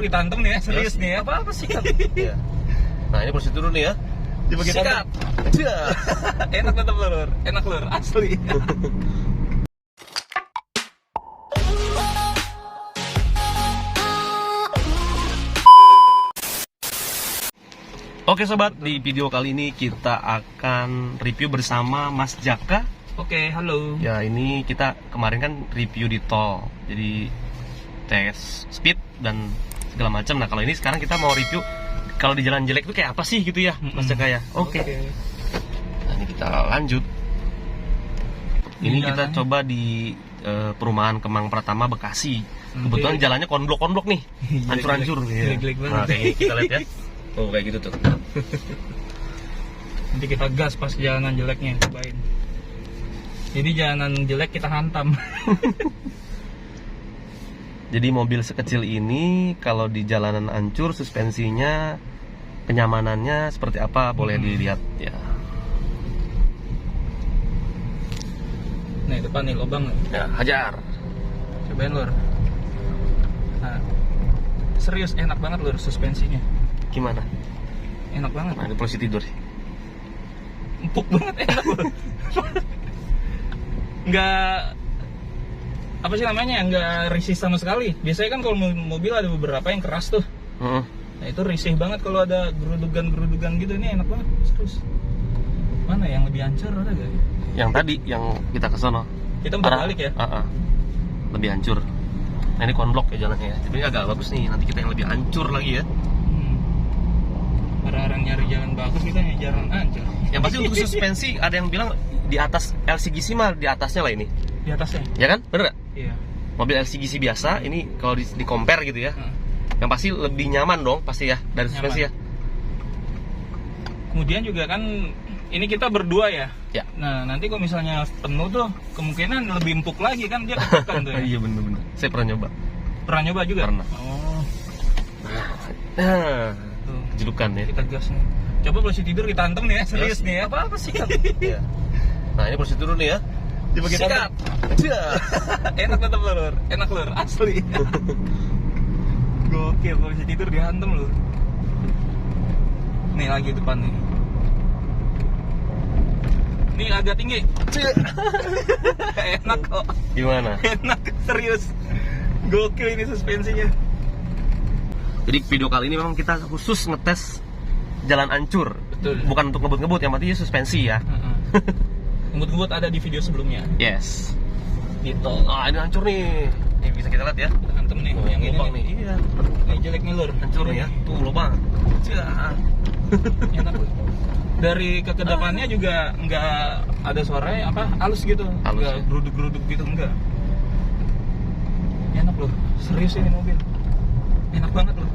Ditantem nih ya, serius nih ya. Apa sih kan? Ya. Nah ini posisi turun nih ya. Sikat. Enak tetap lur, enak lur, asli. Oke sobat, di video kali ini kita akan review bersama Mas Jaka. Oke, halo. Ya ini kita kemarin kan review di tol, jadi tes speed dan segala macam. Nah kalau ini sekarang kita mau review kalau di jalan jelek itu kayak apa sih gitu ya, Mas Jaka ya. Oke. Nah ini kita lanjut. Ini kita coba di perumahan Kemang Pratama, Bekasi. Kebetulan jalannya konblok-konblok nih, hancur-hancur. Jelek banget. Nah kayak ini kita lihat ya. Oh kayak gitu tuh. Nanti kita gas pas jalanan jeleknya, cobain. Jadi jalanan jelek kita hantam. Jadi mobil sekecil ini kalau di jalanan hancur, suspensinya, kenyamanannya seperti apa boleh dilihat ya. Nah depan nih lubang nih. Ya hajar. Cobain lur. Nah, serius enak banget lur suspensinya. Gimana? Enak banget. Nah, ini posisi tidur sih. Empuk banget, enak lur. Nggak apa sih namanya, nggak risih sama sekali. Biasanya kan kalau mobil ada beberapa yang keras tuh. Nah itu risih banget kalau ada gerudugan gitu. Ini enak banget, terus mana yang lebih hancur ada gak? Yang tadi, yang kita ke sono. Kita balik ya? Lebih hancur. Nah ini konblok ya jalannya ya. Jadi agak bagus nih, nanti kita yang lebih hancur lagi ya. Orang-orang nyari jalan bagus, kita nyari jalan hancur. Yang pasti untuk suspensi ada yang bilang di atas LCGC mah di atasnya lah ini. Di atasnya? Ya kan? Bener gak? Iya. Mobil LCGC biasa, ini kalau di compare gitu ya, yang pasti lebih nyaman dong pasti ya dari suspensi ya. Kemudian juga kan ini kita berdua ya. Ya. Nah nanti kalau misalnya penuh tuh kemungkinan lebih empuk lagi kan, dia ketekan tuh ya. Iya bener-bener. Saya pernah nyoba. Pernah nyoba juga? Pernah. Oh. Nah, julukan ya. Kita gas nih. Coba posisi tidur kita hantem nih ya, serius nih ya. Apa sih kan? Ya. Nah ini posisi turun nih ya. Sikat. Enak tetap lur, enak lur, asli. Gokil, posisi tidur dihantem lur. Nih lagi depan nih. Ini agak tinggi. Enak kok. Gimana? Enak, serius. Gokil ini suspensinya. Jadi video kali ini memang kita khusus ngetes jalan hancur. Betul. Bukan untuk ngebut-ngebut, yang penting suspensi ya. Ngebut-ngebut ada di video sebelumnya. Yes. Di tol. Ah ini hancur nih. Ini bisa kita lihat ya. Kita hantem nih. Oh, yang ini lubang nih. Iya. Ini jelek nih lur. Hancur nih ya. Tuh lubang. Enak. Dari kekedapannya juga nggak ada suaranya apa halus gitu. Halus, nggak ya? geruduk-geruduk gitu, enggak. Enak loh. Serius ini mobil. Enak banget loh.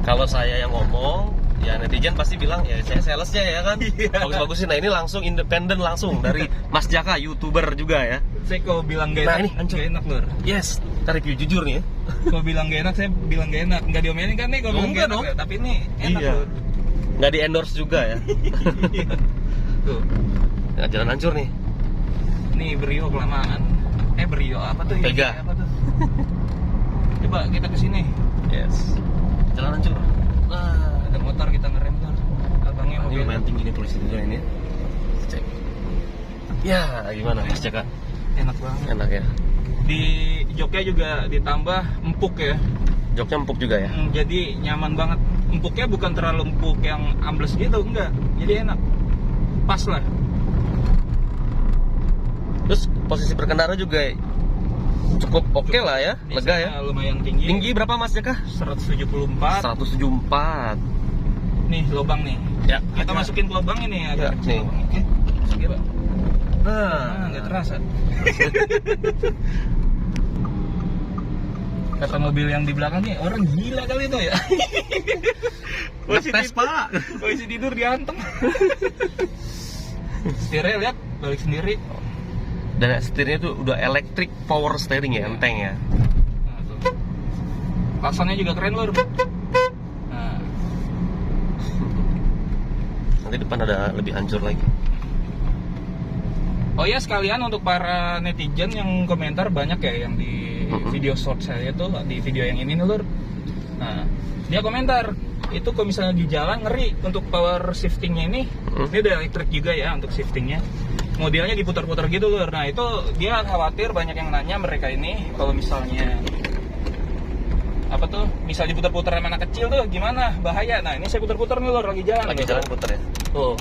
Kalau saya yang ngomong, ya netizen pasti bilang ya saya salesnya ya kan. Bagus-bagusin. Nah ini langsung independen langsung dari Mas Jaka, YouTuber juga ya. Saya kalau bilang gak enak, Nah, ini hancur. gak enak lur. Yes, kita review jujur nih ya. Kalau bilang gak enak, saya bilang gak enak. Nggak diomelin kan nih kalau bilang Enggak gak enak. dong. Ya? Tapi ini enak Iya. lur. Nggak di endorse juga ya. Tuh. Nah, jalan hancur nih. Nih Brio kelamaan. Brio apa tuh? Vega. Apa tuh? Coba kita kesini. Yes. Jalan hancur. Nah, Ada motor kita ngerem tuh. Abangnya ini mobil. lumayan tinggi nih tulis juga ini. Cek. Ya, gimana Mas Jaka? Enak banget. Enak ya. Di joknya juga ditambah empuk ya. Joknya empuk juga ya. Jadi nyaman banget. Empuknya bukan terlalu empuk yang ambles gitu, enggak. Jadi enak. Pas lah. Terus posisi berkendara juga cukup oke lah ya, lega ya. Lumayan tinggi. Tinggi berapa Mas Jaka? 174. 174. Nih lubang nih. Ya, Kita masukin ke lubang ini agak Ya, kecil nih. lubang. Oke. Masukin, Pak. Nah, Nggak terasa. Kata mobil yang di belakang nih, orang gila kali itu ya. ngetes Pak. Posisi tidur dihantem. Setirnya lihat balik sendiri. Dan setirnya itu udah electric power steering ya, enteng ya. Nah, tuh. Klaksonnya juga keren lur. Nah, Nanti depan ada lebih hancur lagi. oh ya sekalian untuk para netizen yang komentar banyak ya yang di video short saya tuh, di video yang ini nih lur. Nah, dia komentar, itu kalau misalnya di jalan ngeri untuk power shiftingnya ini udah elektrik juga ya untuk shiftingnya. Modelnya diputar-putar gitu lur. Nah itu dia khawatir, banyak yang nanya mereka ini kalau misalnya apa tuh, misal diputar-putar sama anak kecil tuh gimana, bahaya. Nah ini saya putar-putar nih lur, lagi jalan. Lagi jalan putar ya. Tuh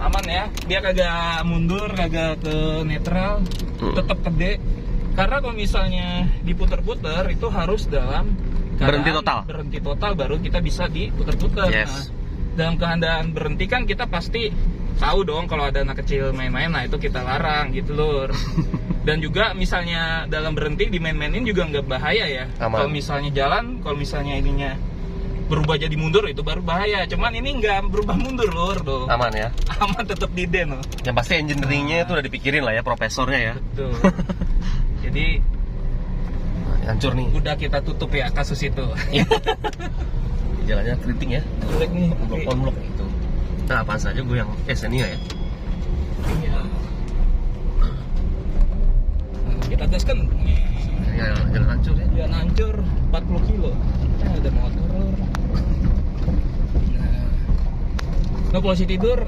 aman ya, dia kagak mundur, kagak ke netral, tetap gede. Karena kalau misalnya diputar-putar itu harus dalam berhenti total baru kita bisa diputar-putar. Yes. Nah, dalam keadaan berhenti kan kita pasti tahu dong kalau ada anak kecil main-main, nah itu kita larang gitu lur. Dan juga misalnya dalam berhenti dimain-mainin juga nggak bahaya ya. Kalau misalnya jalan, kalau misalnya ininya berubah jadi mundur itu baru bahaya. Cuman ini nggak berubah mundur lur tuh. Aman ya. Aman, tetap di den loh. Yang pasti engineeringnya itu udah dipikirin lah ya, profesornya ya. Betul. Jadi hancur nih. Udah kita tutup ya kasus itu. Jalannya keriting ya. Jelek nih. Blok itu. Nah, apaan saja gue yang Xenia ya. Iya. Kita tes kan. Ya, jalan hancur ya. Jalan hancur 40 kilo. Ada motor lur. Nah, posisi tidur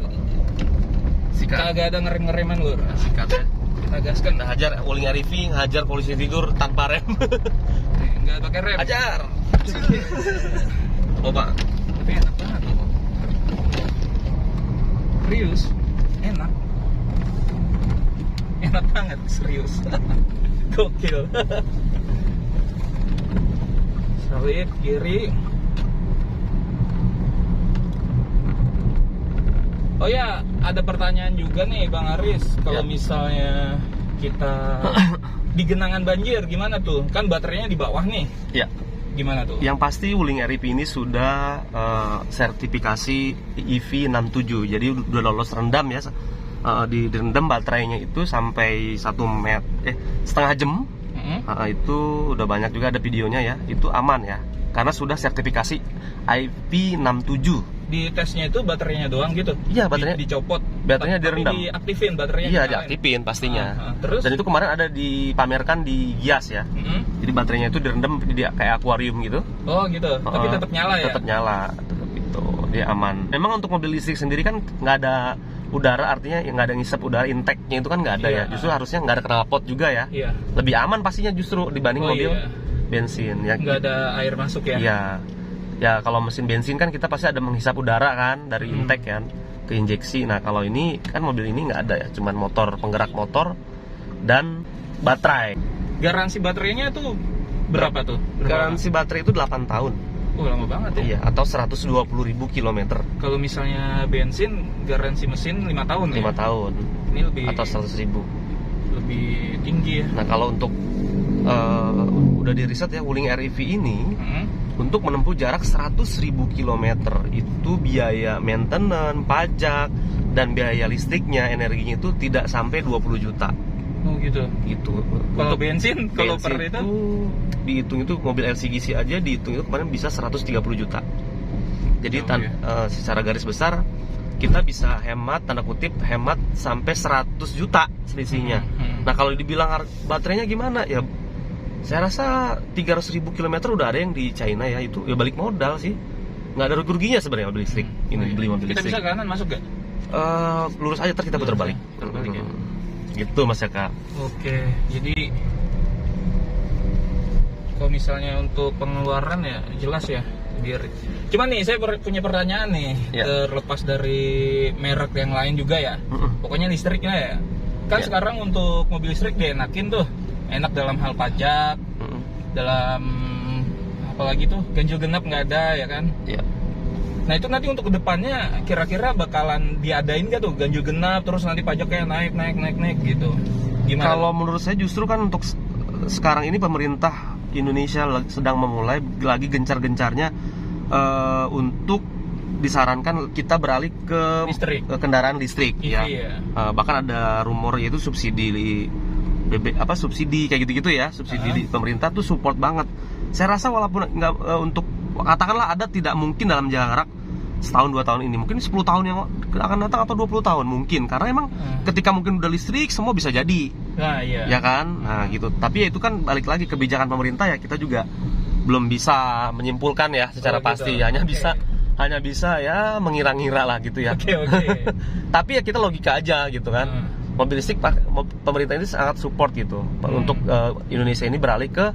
Sikat. kagak ada ngerem-ngereman lur. Sikat ya. Kita gaskan. Nah, hajar Wuling Arifin, hajar polisi tidur tanpa rem. Enggak pakai rem. Hajar. Coba. Tapi enak banget. Serius, enak. Enak banget, serius. Gokil. Salib kiri. Oh ya, ada pertanyaan juga nih Bang Aris. Kalau misalnya kita di genangan banjir gimana tuh? Kan baterainya di bawah nih. Ya. Gimana tuh? Yang pasti Wuling RIP ini sudah sertifikasi EV67. Jadi udah lolos rendam ya. Direndam baterainya itu sampai 1,5 jam. Itu udah banyak juga ada videonya ya. Itu aman ya. Karena sudah sertifikasi IP67. Di tesnya itu baterainya doang gitu? Iya, baterainya dicopot. Baterainya direndam. Diaktifin baterainya? Iya, diaktifin pastinya. Terus? Dan itu kemarin ada dipamerkan di Gias ya. Jadi baterainya itu direndam kayak akuarium gitu. Oh gitu. Tapi tetap nyala ya? Tetap nyala, tetap itu. Dia aman. Memang untuk mobil listrik sendiri kan nggak ada udara, artinya nggak ada ngisep udara, intake-nya itu kan nggak ada ya. Justru harusnya nggak ada knalpot juga ya. Iya. Lebih aman pastinya justru dibanding mobil bensin. Ya, nggak ada air masuk ya? Iya. Ya kalau mesin bensin kan kita pasti ada menghisap udara kan dari intake kan ke injeksi. Nah kalau ini kan mobil ini nggak ada ya, cuman motor, penggerak motor dan baterai. Garansi baterainya tuh berapa tuh? Garansi baterai itu 8 tahun. Oh lama banget ya? Iya, atau 120.000 km. Kalau misalnya bensin, garansi mesin 5 tahun 5 tahun. Ini lebih, atau 100.000. Lebih tinggi ya. Nah kalau untuk udah di riset ya, Wuling REV ini untuk menempuh jarak 100.000 km itu biaya maintenance, pajak, dan biaya listriknya, energinya itu tidak sampai 20 juta. Oh gitu. Gitu. Kalau bensin, kalau per itu dihitung itu mobil LCGC aja dihitung itu kemarin bisa 130 juta. Jadi secara garis besar kita bisa hemat, tanda kutip hemat sampai 100 juta selisihnya. Nah kalau dibilang baterainya gimana ya, saya rasa 300.000 km udah ada yang di China ya, itu ya balik modal sih, nggak ada ruginya sebenarnya mobil listrik. Ini beli mobil listrik. Kita bisa kanan masuk gak? Lurus aja, ntar kita putar balik. Ya. Gitu Mas Yaka. Oke, jadi kalau misalnya untuk pengeluaran ya jelas ya. Cuman nih saya punya pertanyaan nih, terlepas dari merek yang lain juga ya. Pokoknya listriknya ya. Kan sekarang untuk mobil listrik dienakin tuh. Enak dalam hal pajak, dalam apalagi tuh ganjil genap nggak ada ya kan? Iya. Nah itu nanti untuk kedepannya kira-kira bakalan diadain nggak tuh ganjil genap, terus nanti pajaknya naik gitu? Gimana? Kalau menurut saya justru kan untuk sekarang ini pemerintah Indonesia sedang memulai lagi gencar-gencarnya untuk disarankan kita beralih ke kendaraan listrik ya. Bahkan ada rumor yaitu subsidi subsidi kayak gitu-gitu ya, subsidi pemerintah tuh support banget. Saya rasa walaupun nggak untuk katakanlah ada, tidak mungkin dalam jarak setahun 2 tahun ini, mungkin 10 tahun yang akan datang atau 20 tahun mungkin, karena emang ketika mungkin udah listrik semua bisa jadi. Ya kan, nah gitu. Tapi ya itu kan balik lagi kebijakan pemerintah ya, kita juga belum bisa menyimpulkan ya secara Oh, gitu. pasti. Hanya bisa ya mengira-ngira lah gitu ya. Oke. Tapi ya kita logika aja gitu kan. Mobil listrik pemerintah ini sangat support gitu untuk Indonesia ini beralih ke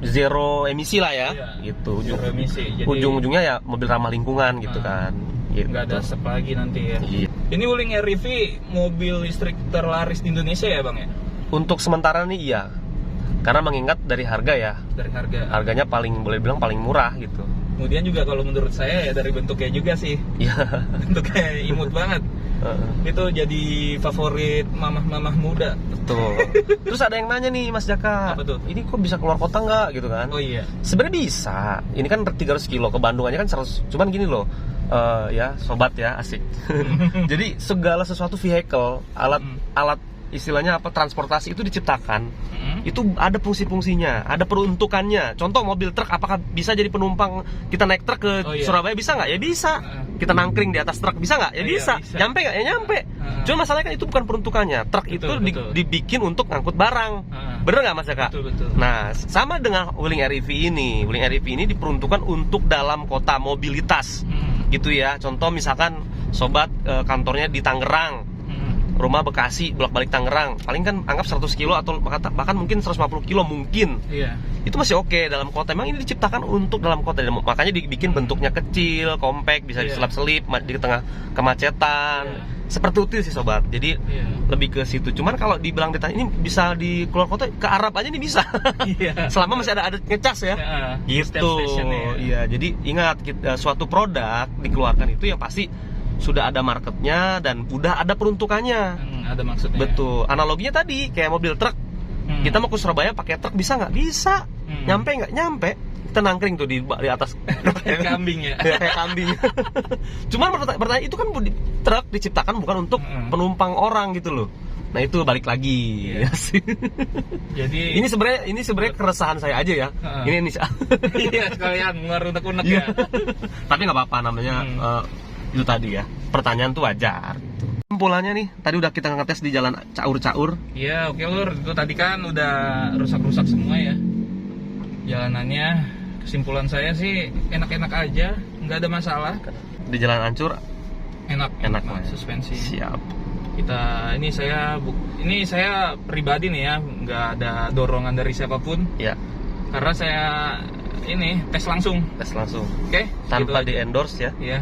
zero emisi lah ya, Iya, gitu. zero emisi. Jadi Ujung-ujungnya ya mobil ramah lingkungan gitu kan. Gitu. nggak ada asap lagi nanti ya. Iya. Ini Wuling REV mobil listrik terlaris di Indonesia ya bang ya? Untuk sementara nih iya, karena mengingat dari harga ya, Dari harga. harganya boleh bilang paling murah gitu. Kemudian juga kalau menurut saya ya dari bentuknya juga sih. Iya. Bentuknya imut banget. Itu jadi favorit mamah-mamah muda. Betul. Terus ada yang nanya nih Mas Jaka, Apa tuh? ini kok bisa keluar kota nggak gitu kan? Oh iya. Sebenarnya bisa. Ini kan 300 kilo ke Bandung aja kan 100. Cuman gini loh, ya sobat ya asik. Jadi segala sesuatu vehicle, alat istilahnya apa, transportasi itu diciptakan. Itu ada fungsi-fungsinya, ada peruntukannya. Contoh mobil truk, apakah bisa jadi penumpang kita naik truk ke Surabaya, bisa nggak? Ya bisa. Kita nangkring di atas truk, bisa nggak? Ya bisa. Nyampe nggak? Ya nyampe. Cuma masalahnya kan itu bukan peruntukannya. Truk itu dibikin untuk ngangkut barang. Bener nggak Mas Jaka? Betul. Nah, sama dengan Wuling REV ini. Wuling REV ini diperuntukkan untuk dalam kota mobilitas. Gitu ya. Contoh misalkan sobat kantornya di Tangerang, rumah Bekasi, bolak-balik Tangerang, paling kan anggap 100 kilo atau bahkan mungkin 150 kilo mungkin. Iya. Itu masih oke dalam kota. Memang ini diciptakan untuk dalam kota, makanya dibikin bentuknya kecil, compact, bisa diselap-selip di tengah kemacetan. Seperti itu sih sobat. Jadi lebih ke situ. Cuman kalau dibilang ditanya ini bisa di keluar kota, ke Arab aja nih bisa. Selama masih ada ngecas ya. Gitu. Iya, jadi ingat suatu produk dikeluarkan itu yang pasti sudah ada marketnya dan udah ada peruntukannya. Ada maksudnya. Betul. Analoginya tadi kayak mobil truk. Kita mau ke Surabaya pakai truk bisa nggak? Bisa. Nyampe nggak? Nyampe. Kita nangkring tuh di atas. Kayak kambing ya. Kayak kambing. Cuman pertanyaan itu kan truk diciptakan bukan untuk penumpang orang gitu loh. Nah itu balik lagi. Jadi ini sebenarnya keresahan saya aja ya. Ini iya sekalian unek-unek ya. Tapi nggak apa-apa, namanya itu tadi ya, pertanyaan tuh wajar gitu. Kesimpulannya nih, tadi udah kita ngetes di jalan caur-caur. Iya, oke Lur, itu tadi kan udah rusak-rusak semua ya jalanannya. Kesimpulan saya sih enak-enak aja, nggak ada masalah. Di jalan hancur enak lah. suspensi. Siap. Ini saya pribadi nih ya, nggak ada dorongan dari siapapun. Ya. Karena saya ini tes langsung. Oke, tanpa di endorse ya. Iya.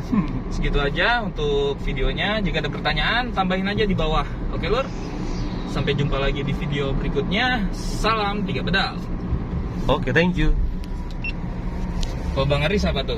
Segitu aja untuk videonya. Jika ada pertanyaan, tambahin aja di bawah. Oke Lur. Sampai jumpa lagi di video berikutnya. Salam 3 pedal. Oke, thank you. Kalau Bang Aris apa tuh?